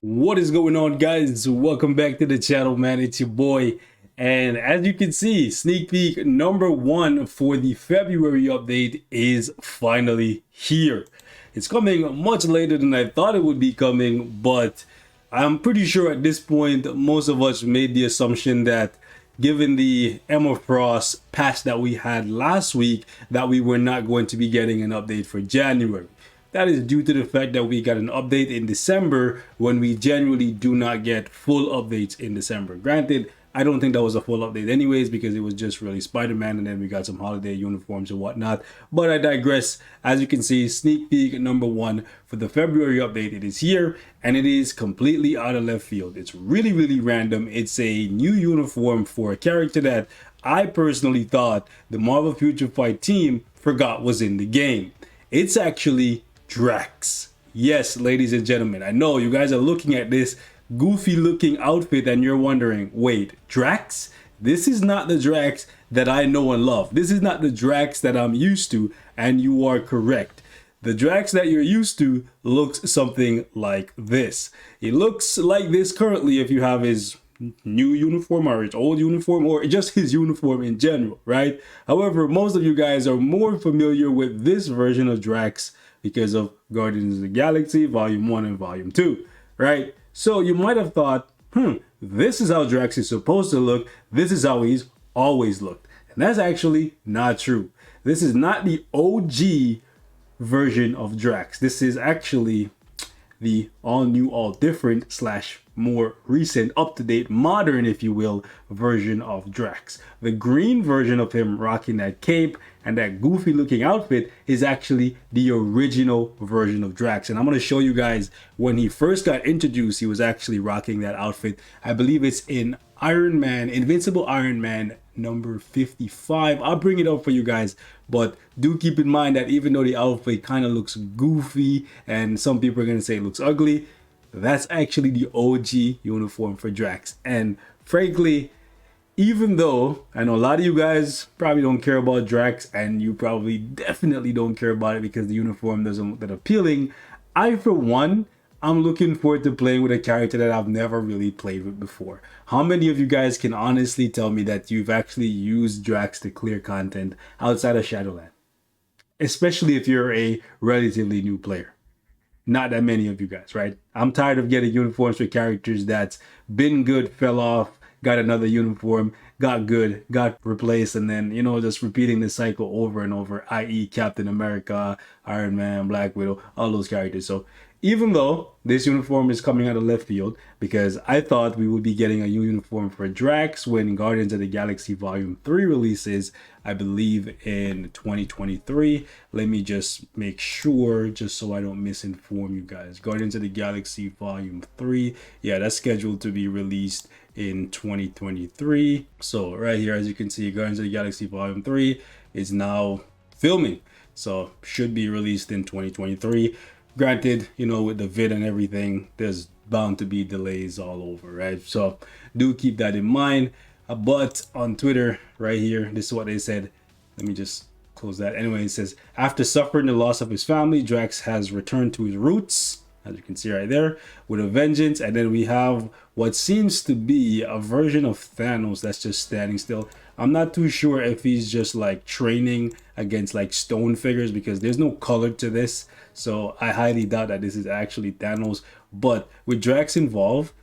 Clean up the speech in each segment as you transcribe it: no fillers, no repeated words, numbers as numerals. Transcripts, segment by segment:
What is going on, guys? Welcome back to the channel, man. It's your boy, and as you can see, sneak peek number 1 for the February update is finally here. It's coming much later than I thought it would be coming, but I'm pretty sure at this point most of us made the assumption that given the Emma Frost patch that we had last week, that we were not going to be getting an update for January. That is due to the fact that we got an update in December when we generally do not get full updates in December. Granted, I don't think that was a full update anyways because it was just really Spider-Man and then we got some holiday uniforms and whatnot. But I digress. As you can see, sneak peek number 1 for the February update. It is here and it is completely out of left field. It's really random. It's a new uniform for a character that I personally thought the Marvel Future Fight team forgot was in the game. It's actually DRAX. Yes, ladies and gentlemen, I know you guys are looking at this goofy looking outfit and you're wondering, wait, DRAX? This is not the DRAX that I know and love. This is not the DRAX that I'm used to, and you are correct. The DRAX that you're used to looks something like this. It looks like this currently if you have his new uniform or his old uniform or just his uniform in general, right? However, most of you guys are more familiar with this version of DRAX because of Guardians of the Galaxy Volume 1 and Volume 2, right? So you might have thought, this is how DRAX is supposed to look. This is how he's always looked. And that's actually not true. This is not the OG version of DRAX. This is actually the all new, all different / more recent, up-to-date, modern, if you will, version of DRAX. The green version of him rocking that cape and that goofy looking outfit is actually the original version of DRAX. And I'm going to show you guys when he first got introduced, he was actually rocking that outfit. I believe it's in Iron Man, Invincible Iron Man number 55. I'll bring it up for you guys, but do keep in mind that even though the outfit kind of looks goofy and some people are going to say it looks ugly, that's actually the OG uniform for DRAX. And frankly, even though I know a lot of you guys probably don't care about DRAX and you probably definitely don't care about it because the uniform doesn't look that appealing, I for one, I'm looking forward to playing with a character that I've never really played with before. How many of you guys can honestly tell me that you've actually used DRAX to clear content outside of Shadowland? Especially if you're a relatively new player. Not that many of you guys, right? I'm tired of getting uniforms for characters that's been good, fell off, got another uniform, got good, got replaced, and then, you know, just repeating the cycle over and over, i.e. Captain America, Iron Man, Black Widow, all those characters. So even though this uniform is coming out of left field, because I thought we would be getting a new uniform for DRAX when Guardians of the Galaxy Volume 3 releases, I believe in 2023. Let me just make sure, just so I don't misinform you guys. Guardians of the Galaxy Volume 3, yeah, that's scheduled to be released in 2023. So right here, as you can see, Guardians of the Galaxy Volume 3 is now filming. So should be released in 2023. Granted, you know, with the vid and everything, there's bound to be delays all over, right? So do keep that in mind. But on Twitter right here, this is what they said. Let me just close that. Anyway, it says, after suffering the loss of his family, DRAX has returned to his roots, as you can see right there, with a vengeance. And then we have what seems to be a version of Thanos that's just standing still. I'm not too sure if he's just like training against like stone figures because there's no color to this. So I highly doubt that this is actually Thanos. But with DRAX involved,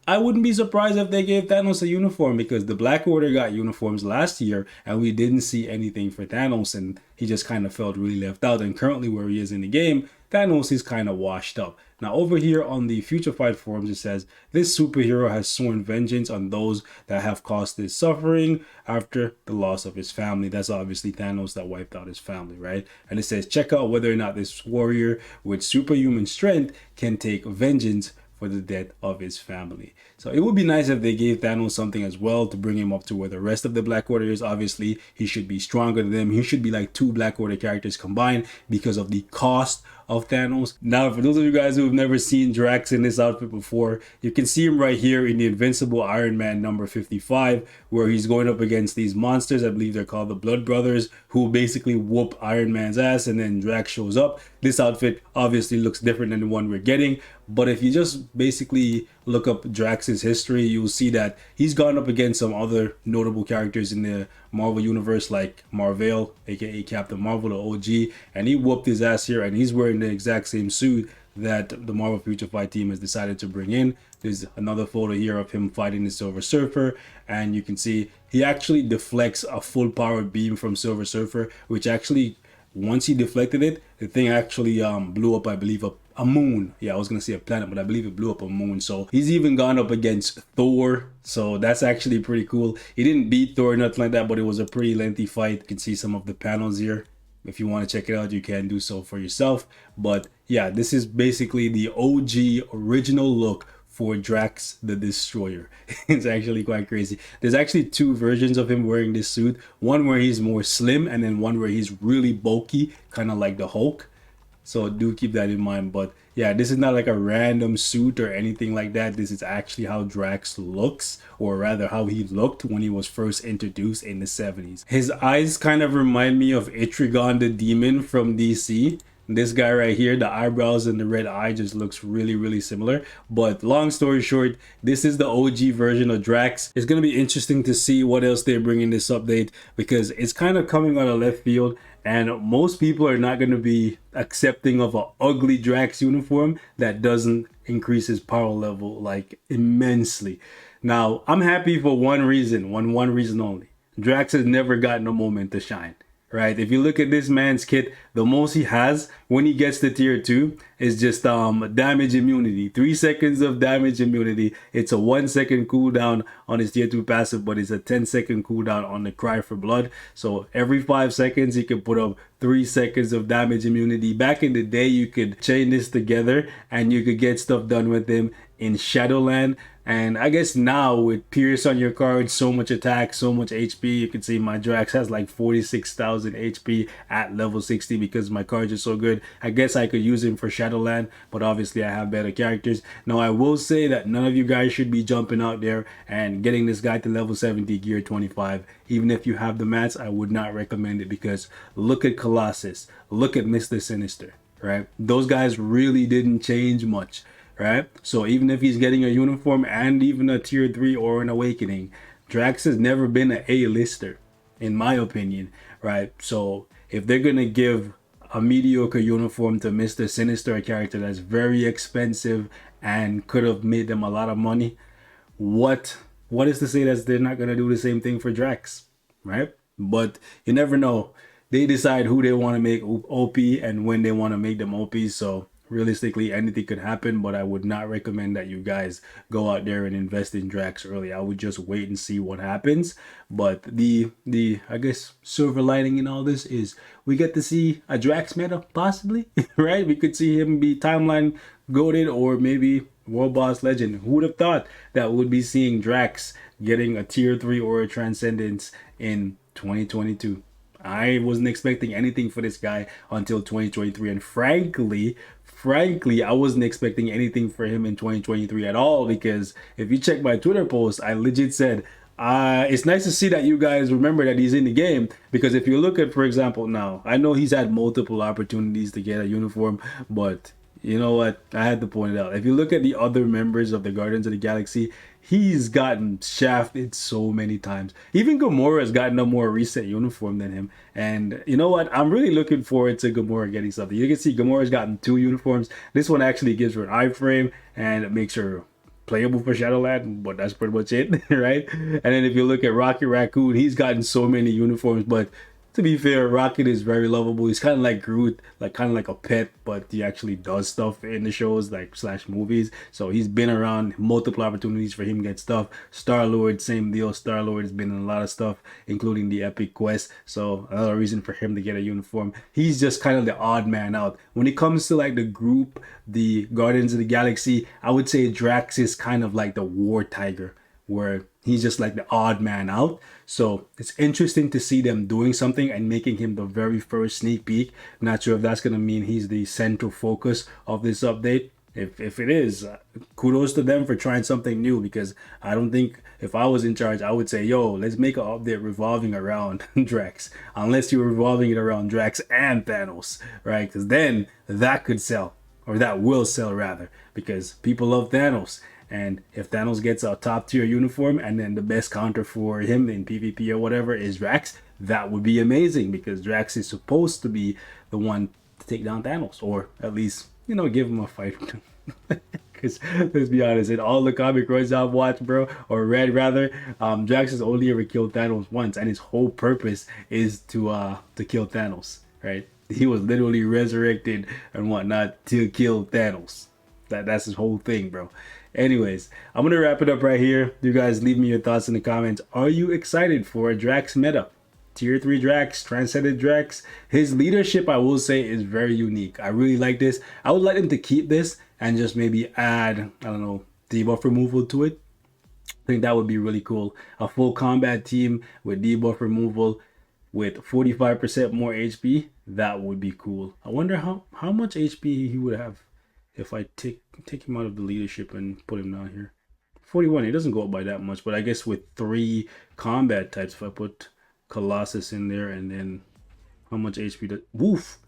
I wouldn't be surprised if they gave Thanos a uniform because the Black Order got uniforms last year and we didn't see anything for Thanos and he just kind of felt really left out. And currently where he is in the game, Thanos is kind of washed up. Now over here on the Future Fight forums, it says, this superhero has sworn vengeance on those that have caused his suffering after the loss of his family. That's obviously Thanos that wiped out his family, right? And it says, check out whether or not this warrior with superhuman strength can take vengeance for the death of his family. So it would be nice if they gave Thanos something as well to bring him up to where the rest of the Black Order is. Obviously, he should be stronger than them. He should be like 2 Black Order characters combined because of the cost of Thanos. Now, for those of you guys who have never seen DRAX in this outfit before, you can see him right here in the Invincible Iron Man number 55, where he's going up against these monsters. I believe they're called the Blood Brothers, who basically whoop Iron Man's ass, and then DRAX shows up. This outfit obviously looks different than the one we're getting, But if you just basically look up Drax's history, you'll see that he's gone up against some other notable characters in the Marvel universe, like Marvel, aka Captain Marvel, the OG, and he whooped his ass here, and he's wearing the exact same suit that the Marvel Future Fight team has decided to bring in. There's another photo here of him fighting the Silver Surfer, and you can see he actually deflects a full power beam from Silver Surfer, which actually, once he deflected it, the thing actually blew up, I believe, a moon. Yeah, I was gonna say a planet, but I believe it blew up a moon. So he's even gone up against Thor, so that's actually pretty cool. He didn't beat Thor or nothing like that, but it was a pretty lengthy fight. You can see some of the panels here. If you want to check it out, you can do so for yourself. But yeah, this is basically the OG original look for Drax the Destroyer. It's actually quite crazy. There's actually two versions of him wearing this suit. One where he's more slim, and then one where he's really bulky, kind of like the Hulk. So do keep that in mind. But yeah, this is not like a random suit or anything like that. This is actually how Drax looks, or rather how he looked when he was first introduced in the 70s. His eyes kind of remind me of Etrigan the Demon from DC. This guy right here, the eyebrows and the red eye just looks really similar. But long story short, this is the OG version of Drax. It's going to be interesting to see what else they bring in this update, because it's kind of coming out of left field, and most people are not going to be accepting of an ugly Drax uniform that doesn't increase his power level like immensely. Now, I'm happy for one reason, one reason only. Drax has never gotten a moment to shine. Right, if you look at this man's kit, the most he has when he gets to tier 2 is just damage immunity, 3 seconds of damage immunity. It's a 1 second cooldown on his tier 2 passive, but it's a 10-second cooldown on the Cry for Blood. So every 5 seconds he can put up 3 seconds of damage immunity. Back in the day, you could chain this together and you could get stuff done with him in Shadowland. And I guess now with Pierce on your card, so much attack, so much HP, you can see my Drax has like 46,000 HP at level 60 because my cards are so good. I guess I could use him for Shadowland, but obviously I have better characters. Now I will say that none of you guys should be jumping out there and getting this guy to level 70 gear 25. Even if you have the mats, I would not recommend it, because look at Colossus, look at Mr. Sinister, right? Those guys really didn't change much. Right, so even if he's getting a uniform and even a tier 3 or an awakening, Drax has never been an A-lister, in my opinion. Right, so if they're gonna give a mediocre uniform to Mr. Sinister, a character that's very expensive and could have made them a lot of money, what is to say that they're not gonna do the same thing for Drax, right? But you never know. They decide who they want to make OP and when they want to make them OP. So realistically, anything could happen, but I would not recommend that you guys go out there and invest in Drax early. I would just wait and see what happens. But the I guess silver lining in all this is we get to see a Drax meta, possibly, right? We could see him be timeline goated, or maybe World Boss Legend. Who would have thought that we'd be seeing Drax getting a tier 3 or a Transcendence in 2022? I wasn't expecting anything for this guy until 2023, and frankly, I wasn't expecting anything for him in 2023 at all, because if you check my Twitter post, I legit said, it's nice to see that you guys remember that he's in the game, because if you look at, for example, now, I know he's had multiple opportunities to get a uniform, but you know what? I had to point it out. If you look at the other members of the Guardians of the Galaxy, he's gotten shafted so many times. Even Gamora has gotten a more recent uniform than him. And you know what? I'm really looking forward to Gamora getting something. You can see Gamora's gotten 2 uniforms. This one actually gives her an iframe and it makes her playable for Shadowland, but that's pretty much it, right? And then if you look at Rocket Raccoon, he's gotten so many uniforms, but to be fair, Rocket is very lovable. He's kind of like Groot, like kind of like a pet, but he actually does stuff in the shows, like / movies. So he's been around, multiple opportunities for him to get stuff. Star-Lord, same deal. Star-Lord has been in a lot of stuff, including the Epic Quest. So another reason for him to get a uniform. He's just kind of the odd man out. When it comes to like the group, the Guardians of the Galaxy, I would say Drax is kind of like the war tiger, where he's just like the odd man out. So it's interesting to see them doing something and making him the very first sneak peek. I'm not sure if that's going to mean he's the central focus of this update. If it is, kudos to them for trying something new, because I don't think if I was in charge, I would say, yo, let's make an update revolving around Drax. Unless you're revolving it around Drax and Thanos, right? Because then that could sell. or that will sell rather, because people love Thanos. And if Thanos gets a top tier uniform and then the best counter for him in PvP or whatever is DRAX, that would be amazing, because DRAX is supposed to be the one to take down Thanos, or at least, you know, give him a fight. Because let's be honest, in all the comic runs I've watched, bro, or read rather, DRAX has only ever killed Thanos once, and his whole purpose is to kill Thanos, right? He was literally resurrected and whatnot to kill Thanos. That's his whole thing, bro. Anyways, I'm gonna wrap it up right here. You guys leave me your thoughts in the comments. Are you excited for a DRAX meta? Tier 3 DRAX, Transcended DRAX. His leadership, I will say, is very unique. I really like this. I would like him to keep this and just maybe add, I don't know, debuff removal to it. I think that would be really cool. A full combat team with debuff removal with 45% more HP. That would be cool. I wonder how much HP he would have if I take him out of the leadership and put him down here. 41. It doesn't go up by that much, but I guess with 3 combat types, if I put Colossus in there, and then how much HP does, woof,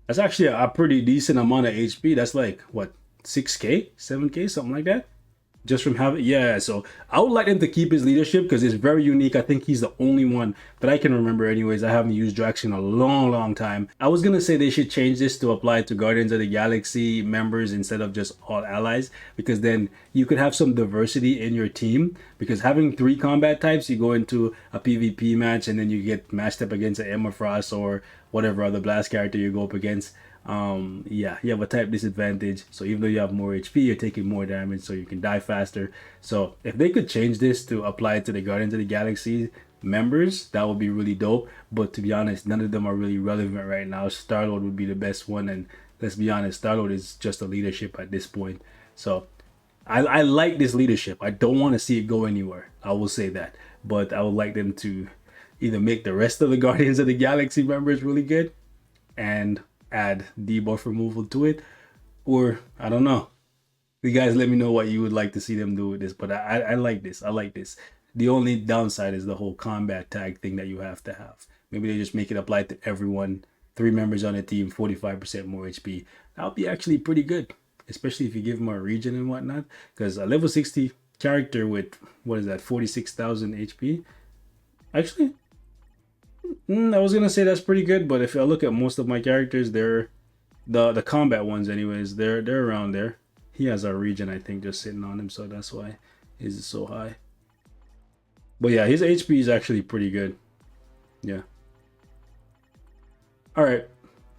that's actually a pretty decent amount of HP. That's like what, 6k 7k, something like that, just from having, yeah. So I would like him to keep his leadership because it's very unique. I think he's the only one that I can remember anyways. I haven't used DRAX in a long time. I was gonna say they should change this to apply to Guardians of the Galaxy members instead of just all allies, because then you could have some diversity in your team, because having 3 combat types, you go into a PvP match and then you get matched up against an Emma Frost or whatever other blast character you go up against. Yeah, you have a type disadvantage, so even though you have more HP, you're taking more damage, so you can die faster. So if they could change this to apply it to the Guardians of the Galaxy members, that would be really dope. But to be honest, none of them are really relevant right now. Star-Lord would be the best one, and let's be honest, Star-Lord is just a leadership at this point. So I like this leadership. I don't want to see it go anywhere, I will say that, but I would like them to either make the rest of the Guardians of the Galaxy members really good and add debuff removal to it, or I don't know. You guys let me know what you would like to see them do with this, but I like this. I like this. The only downside is the whole combat tag thing that you have to have. Maybe they just make it apply to everyone. 3 members on a team, 45% more HP. That would be actually pretty good, especially if you give them a region and whatnot, because a level 60 character with, what is that, 46,000 HP? Actually, I was gonna say that's pretty good, but if I look at most of my characters, they're the combat ones anyways, they're around there. He has a region, I think, just sitting on him, so that's why he's so high. But yeah, his HP is actually pretty good. Yeah. All right,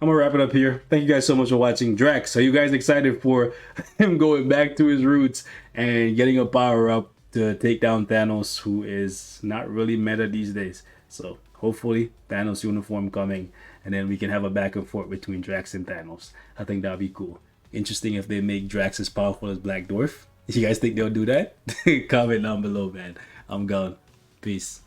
I'm gonna wrap it up here. Thank you guys so much for watching. DRAX, are you guys excited for him going back to his roots and getting a power up to take down Thanos, who is not really meta these days? So hopefully Thanos uniform coming, and then we can have a back and forth between DRAX and Thanos. I think that'd be cool. Interesting if they make DRAX as powerful as Black Dwarf. You guys think they'll do that? Comment down below, man. I'm gone. Peace.